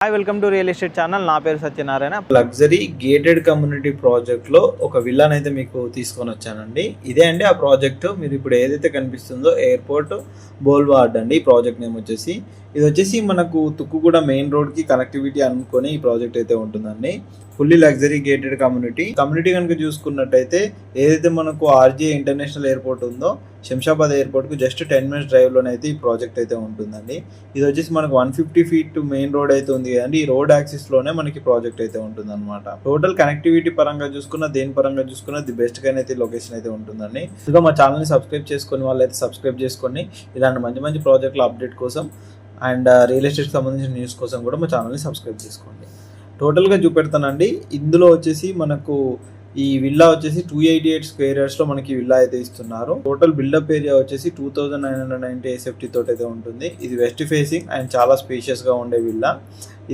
Hi welcome to real estate channel. నా పేరు Satyanarayana. Luxury gated community ప్రాజెక్ట్లో ఒక విల్లాని అయితే మీకు తీసుకొని వచ్చానండి. ఇదే అండి ఆ ప్రాజెక్ట్. మీరు ఇప్పుడు ఏదైతే కనిపిస్తుందో ఎయిర్పోర్ట్ బోల్వార్డ్ అండి. ఈ ప్రాజెక్ట్ నేమ్ వచ్చేసి ఇది వచ్చేసి మనకు తుక్కుగూడ మెయిన్ రోడ్కి కనెక్టివిటీ అనుకొని ఈ ప్రాజెక్ట్ అయితే ఉంటుందండి. ఫుల్లీ లగ్జరీ గేటెడ్ కమ్యూనిటీ కనుక చూసుకున్నట్టయితే ఏదైతే మనకు ఆర్జే ఇంటర్నేషనల్ ఎయిర్పోర్ట్ ఉందో శంషాబాద్ ఎయిర్పోర్ట్కు జస్ట్ 10 minutes డ్రైవ్లోనైతే ఈ ప్రాజెక్ట్ అయితే ఉంటుందండి. ఇది వచ్చేసి మనకు 150 feet మెయిన్ రోడ్ అయితే ఉంది కదండి. ఈ రోడ్ యాక్సిస్లోనే మనకి ప్రాజెక్ట్ అయితే ఉంటుంది అనమాట. టోటల్ కనెక్టివిటీ పరంగా చూసుకున్న దేని పరంగా చూసుకున్న ది బెస్ట్గా అయితే లొకేషన్ అయితే ఉంటుందండి. ఇంకా మా ఛానల్ని సబ్స్క్రైబ్ చేసుకుని వాళ్ళైతే సబ్స్క్రైబ్ చేసుకోండి. ఇలాంటి మంచి మంచి ప్రాజెక్టుల అప్డేట్ కోసం అండ్ రియల్ ఎస్టేట్కి సంబంధించిన న్యూస్ కోసం కూడా మా ఛానల్ని సబ్స్క్రైబ్ చేసుకోండి. టోటల్గా చూపెడతానండి. ఇందులో వచ్చేసి మనకు ఈ విల్లా వచ్చేసి 288 square yards మనకి విల్లా అయితే ఇస్తున్నారు. టోటల్ బిల్డప్ ఏరియా వచ్చేసి 2990 SFT తోటి అయితే ఉంటుంది. ఇది వెస్ట్ ఫేసింగ్ అండ్ చాలా స్పేషియస్ గా ఉండే విల్లా.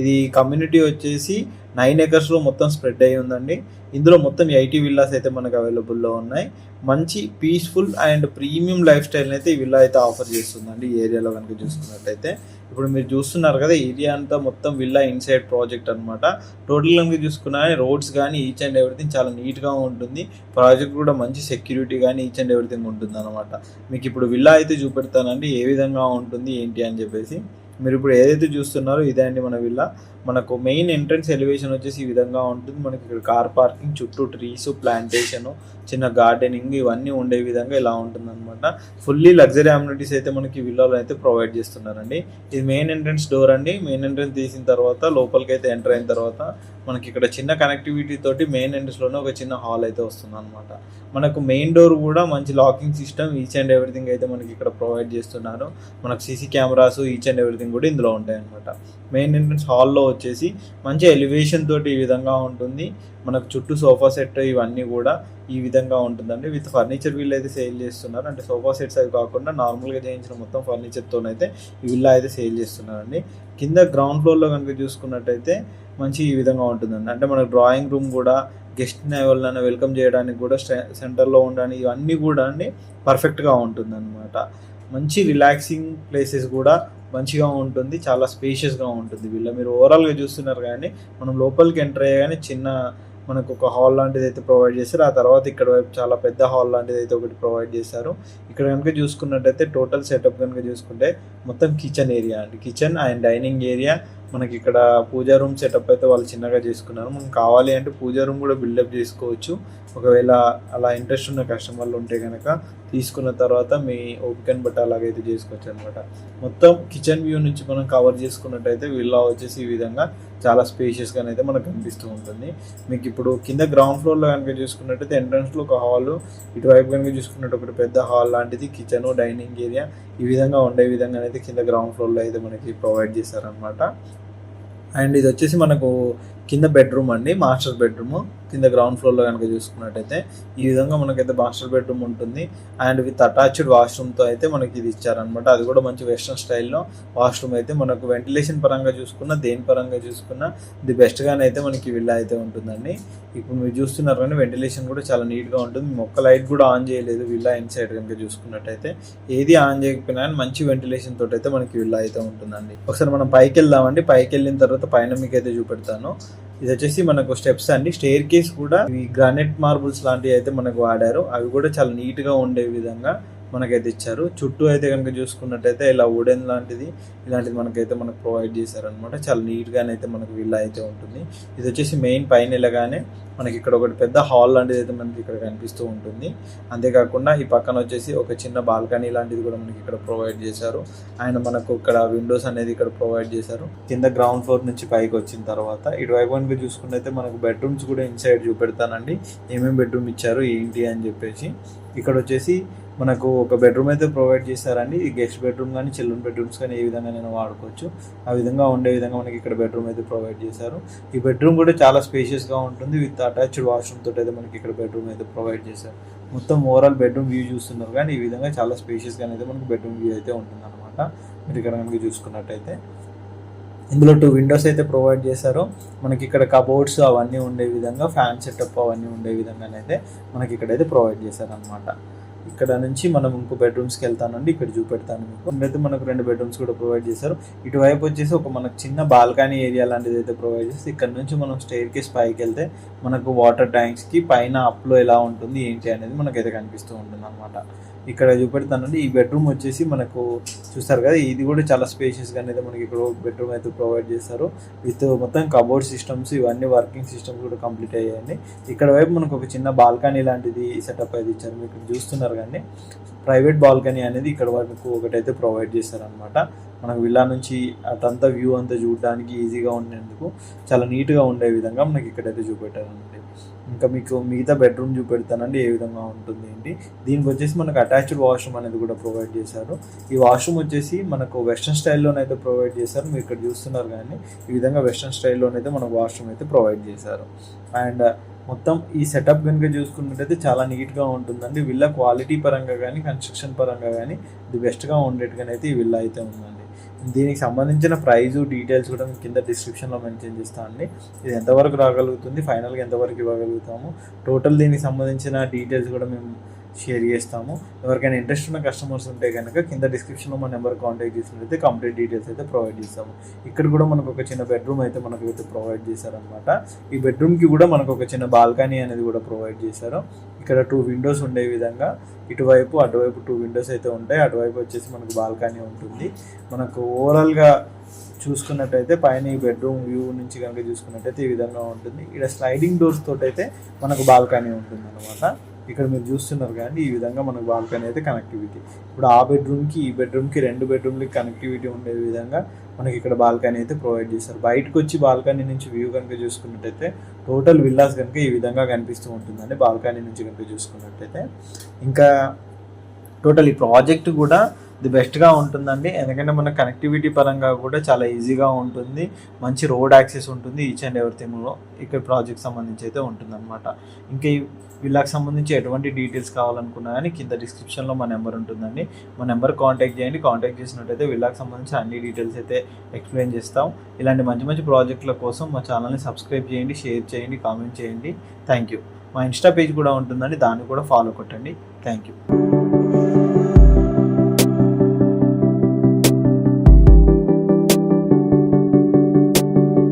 ఇది కమ్యూనిటీ వచ్చేసి 9 acres మొత్తం స్ప్రెడ్ అయ్యి ఉందండి. ఇందులో మొత్తం 80 విల్లాస్ అయితే మనకు అవైలబుల్లో ఉన్నాయి. మంచి peaceful and premium life style అయితే ఈ విల్లా అయితే ఆఫర్ చేస్తుందండి. ఈ ఏరియాలో కనుక చూసుకున్నట్టయితే ఇప్పుడు మీరు చూస్తున్నారు కదా, ఏరియా అంతా మొత్తం విల్లా ఇన్సైడ్ ప్రాజెక్ట్ అనమాట. టోటల్ కనుక చూసుకున్నా రోడ్స్ కానీ ఈచ్ అండ్ ఎవ్రీథింగ్ చాలా నీట్గా ఉంటుంది. ప్రాజెక్ట్ కూడా మంచి సెక్యూరిటీ కానీ ఈచ్ అండ్ ఎవ్రీథింగ్ ఉంటుంది అనమాట. మీకు ఇప్పుడు విల్లా అయితే చూపెడతానండి ఏ విధంగా ఉంటుంది ఏంటి అని చెప్పేసి. మీరు ఇప్పుడు ఏదైతే చూస్తున్నారో ఇదే అండి మన విల్లా. మనకు మెయిన్ ఎంట్రన్స్ ఎలివేషన్ వచ్చేసి ఈ విధంగా ఉంటుంది. మనకి ఇక్కడ కార్ పార్కింగ్, చుట్టూ ట్రీస్, ప్లాంటేషన్, చిన్న గార్డెనింగ్ ఇవన్నీ ఉండే విధంగా ఇలా ఉంటుంది అనమాట. ఫుల్లీ లగ్జరీ అమ్యూనిటీస్ అయితే మనకి విల్లాలో అయితే ప్రొవైడ్ చేస్తున్నారండి. ఇది మెయిన్ ఎంట్రన్స్ డోర్ అండి. మెయిన్ ఎంట్రన్స్ తీసిన తర్వాత లోపలికి అయితే ఎంటర్ అయిన తర్వాత మనకి ఇక్కడ చిన్న కనెక్టివిటీ తోటి మెయిన్ ఎంట్రన్స్లోనే ఒక చిన్న హాల్ అయితే వస్తుంది అనమాట. మనకు మెయిన్ డోర్ కూడా మంచి locking system each and everything అయితే మనకి ఇక్కడ ప్రొవైడ్ చేస్తున్నారు. మనకు CC cameras each and everything కూడా ఇందులో ఉంటాయి అనమాట. మెయిన్ ఎంట్రన్స్ హాల్లో వచ్చేసి మంచి ఎలివేషన్ తోటి ఈ విధంగా ఉంటుంది. మనకు చుట్టూ సోఫా సెట్ ఇవన్నీ కూడా ఈ విధంగా ఉంటుందండి. విత్ ఫర్నిచర్ వీళ్ళు అయితే సేల్ చేస్తున్నారు. అంటే సోఫా సెట్స్ అవి కాకుండా నార్మల్గా చేయించిన మొత్తం ఫర్నిచర్తోనైతే ఈ విల్లా అయితే సేల్ చేస్తున్నారండి. కింద గ్రౌండ్ ఫ్లోర్లో కనుక చూసుకున్నట్టయితే మంచి ఈ విధంగా ఉంటుందండి. అంటే మనకు డ్రాయింగ్ రూమ్ కూడా, గెస్ట్ని ఎవరినైనా వెల్కమ్ చేయడానికి కూడా, సెంటర్లో ఉండడానికి ఇవన్నీ కూడా అండి పర్ఫెక్ట్గా ఉంటుందన్నమాట. మంచి రిలాక్సింగ్ ప్లేసెస్ కూడా మంచిగా ఉంటుంది. చాలా స్పేషియస్గా ఉంటుంది వీళ్ళ. మీరు ఓవరాల్గా చూస్తున్నారు కానీ మనం లోపలికి ఎంటర్ అయ్యగానే చిన్న మనకు ఒక హాల్ లాంటిది అయితే ప్రొవైడ్ చేశారు. ఆ తర్వాత ఇక్కడ వైపు చాలా పెద్ద హాల్ లాంటిది అయితే ఒకటి ప్రొవైడ్ చేశారు. ఇక్కడ కనుక చూసుకున్నట్టయితే టోటల్ సెటప్ కనుక చూసుకుంటే మొత్తం కిచెన్ ఏరియా అండి. Kitchen and dining area. మనకి ఇక్కడ పూజా రూమ్ సెటప్ అయితే వాళ్ళు చిన్నగా చేసుకున్నారు. మనం కావాలి అంటే పూజా రూమ్ కూడా బిల్డప్ చేసుకోవచ్చు. ఒకవేళ అలా ఇంట్రెస్ట్ ఉన్న కస్టమర్లు ఉంటే కనుక తీసుకున్న తర్వాత మీ ఓపికని బట్టి అలాగైతే చేసుకోవచ్చు అనమాట. మొత్తం కిచెన్ వ్యూ నుంచి మనం కవర్ చేసుకున్నట్టయితే విల్లా వచ్చేసి ఈ విధంగా చాలా స్పేషియస్గా అయితే మనకు కనిపిస్తూ ఉంటుంది. మీకు ఇప్పుడు కింద గ్రౌండ్ ఫ్లోర్లో కనుక చూసుకున్నట్టయితే ఎంట్రన్స్లో ఒక హాల్, ఇటువైపు కనుక చూసుకున్నట్టు ఒకటి పెద్ద హాల్ లాంటిది, కిచెన్, డైనింగ్ ఏరియా ఈ విధంగా ఉండే విధంగా అయితే కింద గ్రౌండ్ ఫ్లోర్లో అయితే మనకి ప్రొవైడ్ చేశారనమాట. అండ్ ఇది వచ్చేసి మనకు కింద బెడ్రూమ్ అండి, మాస్టర్ బెడ్రూమ్. కింద గ్రౌండ్ ఫ్లోర్లో కనుక చూసుకున్నట్టయితే ఈ విధంగా మనకైతే మాస్టర్ బెడ్రూమ్ ఉంటుంది. అండ్ విత్ అటాచ్డ్ వాష్రూమ్తో అయితే మనకి ఇది ఇచ్చారనమాట. అది కూడా మంచి వెస్ట్రన్ స్టైల్లో వాష్రూమ్ అయితే మనకు వెంటిలేషన్ పరంగా చూసుకున్న దేని పరంగా చూసుకున్న ది బెస్ట్గానే అయితే మనకి విల్లా అయితే ఉంటుందండి. ఇప్పుడు మీరు చూస్తున్నారు కానీ వెంటిలేషన్ కూడా చాలా నీట్గా ఉంటుంది. ఒక్క లైట్ కూడా ఆన్ చేయలేదు విల్లా ఇన్సైడ్ కనుక చూసుకున్నట్టయితే. ఏది ఆన్ చేయకపోయినా కానీ మంచి వెంటిలేషన్ తోటి అయితే మనకి విల్లా అయితే ఉంటుందండి. ఒకసారి మనం పైకి వెళ్దామండి. పైకి వెళ్ళిన తర్వాత పైన మీకు అయితే చూపెడతాను. ఇది వచ్చేసి మనకు స్టెప్స్ అండి. స్టేర్ కేస్ కూడా ఈ గ్రానైట్ మార్బుల్స్ లాంటివి అయితే మనకు వాడారు. అవి కూడా చాలా నీట్గా ఉండే విధంగా మనకైతే ఇచ్చారు. చుట్టూ అయితే కనుక చూసుకున్నట్టయితే ఇలా వుడెన్ లాంటిది ఇలాంటిది మనకైతే మనకు ప్రొవైడ్ చేశారనమాట. చాలా నీట్గానైతే మనకు విల్లా అయితే ఉంటుంది. ఇది వచ్చేసి మెయిన్ పైన వెళ్ళగానే మనకి ఇక్కడ ఒకటి పెద్ద హాల్ లాంటిది అయితే మనకి ఇక్కడ కనిపిస్తూ ఉంటుంది. అంతేకాకుండా ఈ పక్కన వచ్చేసి ఒక చిన్న బాల్కనీ లాంటిది కూడా మనకి ఇక్కడ ప్రొవైడ్ చేశారు. అండ్ మనకు ఇక్కడ విండోస్ అనేది ఇక్కడ ప్రొవైడ్ చేశారు. కింద గ్రౌండ్ ఫ్లోర్ నుంచి పైకి వచ్చిన తర్వాత ఇటువైపు కనుక చూసుకున్నట్టయితే మనకు బెడ్రూమ్స్ కూడా ఇన్సైడ్ చూపెడతానండి. ఏమేమి బెడ్రూమ్ ఇచ్చారు ఏంటి అని చెప్పేసి. ఇక్కడ వచ్చేసి మనకు ఒక బెడ్రూమ్ అయితే ప్రొవైడ్ చేశారండి. ఈ గెస్ట్ బెడ్రూమ్ కానీ చిల్డ్రన్ బెడ్రూమ్స్ కానీ ఏ విధంగా నేను వాడుకోవచ్చు ఆ విధంగా ఉండే విధంగా మనకి ఇక్కడ బెడ్రూమ్ అయితే ప్రొవైడ్ చేశారు. ఈ బెడ్రూమ్ కూడా చాలా స్పేషియస్గా ఉంటుంది. విత్ అటాచ్డ్ వాష్రూమ్ తోటి అయితే మనకి ఇక్కడ బెడ్రూమ్ అయితే ప్రొవైడ్ చేశారు. మొత్తం ఓవరాల్ బెడ్రూమ్ వ్యూ చూస్తున్నారు కానీ ఈ విధంగా చాలా స్పేషియస్గా అయితే మనకి బెడ్రూమ్ వ్యూ అయితే ఉంటుంది అనమాట. మీరు ఇక్కడ కనుక చూసుకున్నట్టయితే ఇందులో 2 విండోస్ అయితే ప్రొవైడ్ చేశారు. మనకి ఇక్కడ కబోర్డ్స్ అవన్నీ ఉండే విధంగా, ఫ్యాన్ సెటప్ అవన్నీ ఉండే విధంగానైతే మనకి ఇక్కడైతే ప్రొవైడ్ చేశారనమాట. ఇక్కడ నుంచి మనం ఇంకో బెడ్రూమ్స్కి వెళ్తానండి. ఇక్కడ చూపెడతాను మీకు. అయితే మనకు 2 బెడ్రూమ్స్ కూడా ప్రొవైడ్ చేశారు. ఇటువైపు వచ్చేసి ఒక మనకు చిన్న బాల్కనీ ఏరియా లాంటిది అయితే ప్రొవైడ్ చేసి ఇక్కడ నుంచి మనం స్టెయిర్ కేస్ పైకి వెళ్తే మనకు వాటర్ ట్యాంక్స్కి పైన అప్లో ఎలా ఉంటుంది ఏంటి అనేది మనకైతే కనిపిస్తూ ఉంటుంది అనమాట. ఇక్కడ చూపెడతానండి. ఈ బెడ్రూమ్ వచ్చేసి మనకు చూస్తారు కదా, ఇది కూడా చాలా స్పేషియస్గా అనేది మనకి ఇక్కడ బెడ్రూమ్ అయితే ప్రొవైడ్ చేస్తారు. విత్ మొత్తం కబోర్డ్ సిస్టమ్స్ ఇవన్నీ వర్కింగ్ సిస్టమ్స్ కూడా కంప్లీట్ అయ్యాయండి. ఇక్కడ వైపు మనకు ఒక చిన్న బాల్కనీ లాంటిది సెటప్ అయితే ఇచ్చారు. మీకు చూస్తున్నారు కానీ ప్రైవేట్ బాల్కనీ అనేది ఇక్కడ వరకు ఒకటైతే ప్రొవైడ్ చేశారనమాట. మనకు విల్లా నుంచి అటంతా వ్యూ అంతా చూడడానికి ఈజీగా ఉండేందుకు చాలా నీట్గా ఉండే విధంగా మనకి ఇక్కడైతే చూపెట్టారండి. ఇంకా మీకు మిగతా బెడ్రూమ్ చూపెడతానండి ఏ విధంగా ఉంటుంది ఏంటి. దీనికి వచ్చేసి మనకు అటాచ్డ్ వాష్రూమ్ అనేది కూడా ప్రొవైడ్ చేశారు. ఈ వాష్రూమ్ వచ్చేసి మనకు వెస్ట్రన్ స్టైల్లోనైతే ప్రొవైడ్ చేశారు. మీరు ఇక్కడ చూస్తున్నారు కానీ ఈ విధంగా వెస్ట్రన్ స్టైల్లోనైతే మనకు వాష్రూమ్ అయితే ప్రొవైడ్ చేశారు. అండ్ మొత్తం ఈ సెటప్ కనుక చూసుకున్నట్టయితే చాలా నీట్గా ఉంటుందండి. విల్లా క్వాలిటీ పరంగా కానీ కన్స్ట్రక్షన్ పరంగా కానీ ఇది బెస్ట్గా ఉండేట్టుగానైతే ఈ విల్లా అయితే ఉందండి. దీనికి సంబంధించిన ప్రైజు డీటెయిల్స్ కూడా మీకు కింద డిస్క్రిప్షన్లో మెన్షన్ చేస్తానండి. ఇది ఎంతవరకు రాగలుగుతుంది, ఫైనల్గా ఎంతవరకు ఇవ్వగలుగుతాము, టోటల్ దీనికి సంబంధించిన డీటెయిల్స్ కూడా మేము షేర్ చేస్తాము. ఎవరికైనా ఇంట్రెస్ట్ ఉన్న కస్టమర్స్ ఉంటే కనుక కింద డిస్క్రిప్షన్లో మన నెంబర్ కాంటాక్ట్ చేసినట్లయితే కంప్లీట్ డీటెయిల్స్ అయితే ప్రొవైడ్ చేస్తాము. ఇక్కడ కూడా మనకు ఒక చిన్న బెడ్రూమ్ అయితే మనకు అయితే ప్రొవైడ్ చేశారనమాట. ఈ బెడ్రూమ్కి కూడా మనకు ఒక చిన్న బాల్కనీ అనేది కూడా ప్రొవైడ్ చేశారు. ఇక్కడ 2 విండోస్ ఉండే విధంగా ఇటువైపు అటువైపు 2 విండోస్ అయితే ఉంటాయి. అటువైపు వచ్చేసి మనకు బాల్కనీ ఉంటుంది. మనకు ఓవరాల్గా చూసుకున్నట్టయితే పైన ఈ బెడ్రూమ్ వ్యూ నుంచి కనుక చూసుకున్నట్టయితే ఈ విధంగా ఉంటుంది. ఇక్కడ స్లైడింగ్ డోర్స్ తోటి అయితే మనకు బాల్కనీ ఉంటుంది అనమాట. ఇక్కడ మీరు చూస్తున్నారు కానీ ఈ విధంగా మనకు బాల్కనీ అయితే కనెక్టివిటీ ఇప్పుడు ఆ బెడ్రూమ్కి ఈ బెడ్రూమ్కి 2 బెడ్రూమ్లకి కనెక్టివిటీ ఉండే విధంగా మనకి ఇక్కడ బాల్కనీ అయితే ప్రొవైడ్ చేస్తారు. బయటకు వచ్చి బాల్కనీ నుంచి వ్యూ కనుక చూసుకున్నట్టయితే టోటల్ విల్లాస్ కనుక ఈ విధంగా కనిపిస్తూ ఉంటుందండి బాల్కనీ నుంచి కనుక చూసుకున్నట్టయితే. ఇంకా టోటల్ ఈ ప్రాజెక్ట్ కూడా ది బెస్ట్గా ఉంటుందండి. ఎందుకంటే మన కనెక్టివిటీ పరంగా కూడా చాలా ఈజీగా ఉంటుంది. మంచి రోడ్ యాక్సెస్ ఉంటుంది. ఈచ్ అండ్ ఎవ్రీథింగ్లో ఇక్కడ ప్రాజెక్ట్ సంబంధించి అయితే ఉంటుందన్నమాట. ఇంకా ఈ విల్లాకి సంబంధించి ఎటువంటి డీటెయిల్స్ కావాలనుకున్నా కానీ కింద డిస్క్రిప్షన్లో మా నెంబర్ ఉంటుందండి. మా నెంబర్ కాంటాక్ట్ చేయండి. కాంటాక్ట్ చేసినట్టయితే విల్లాకి సంబంధించి అన్ని డీటెయిల్స్ అయితే ఎక్స్ప్లెయిన్ చేస్తాం. ఇలాంటి మంచి మంచి ప్రాజెక్టుల కోసం మా ఛానల్ని సబ్స్క్రైబ్ చేయండి, షేర్ చేయండి, కామెంట్ చేయండి. Thank you. మా ఇన్స్టా పేజ్ కూడా ఉంటుందండి, దాన్ని కూడా ఫాలో కొట్టండి. Thank you.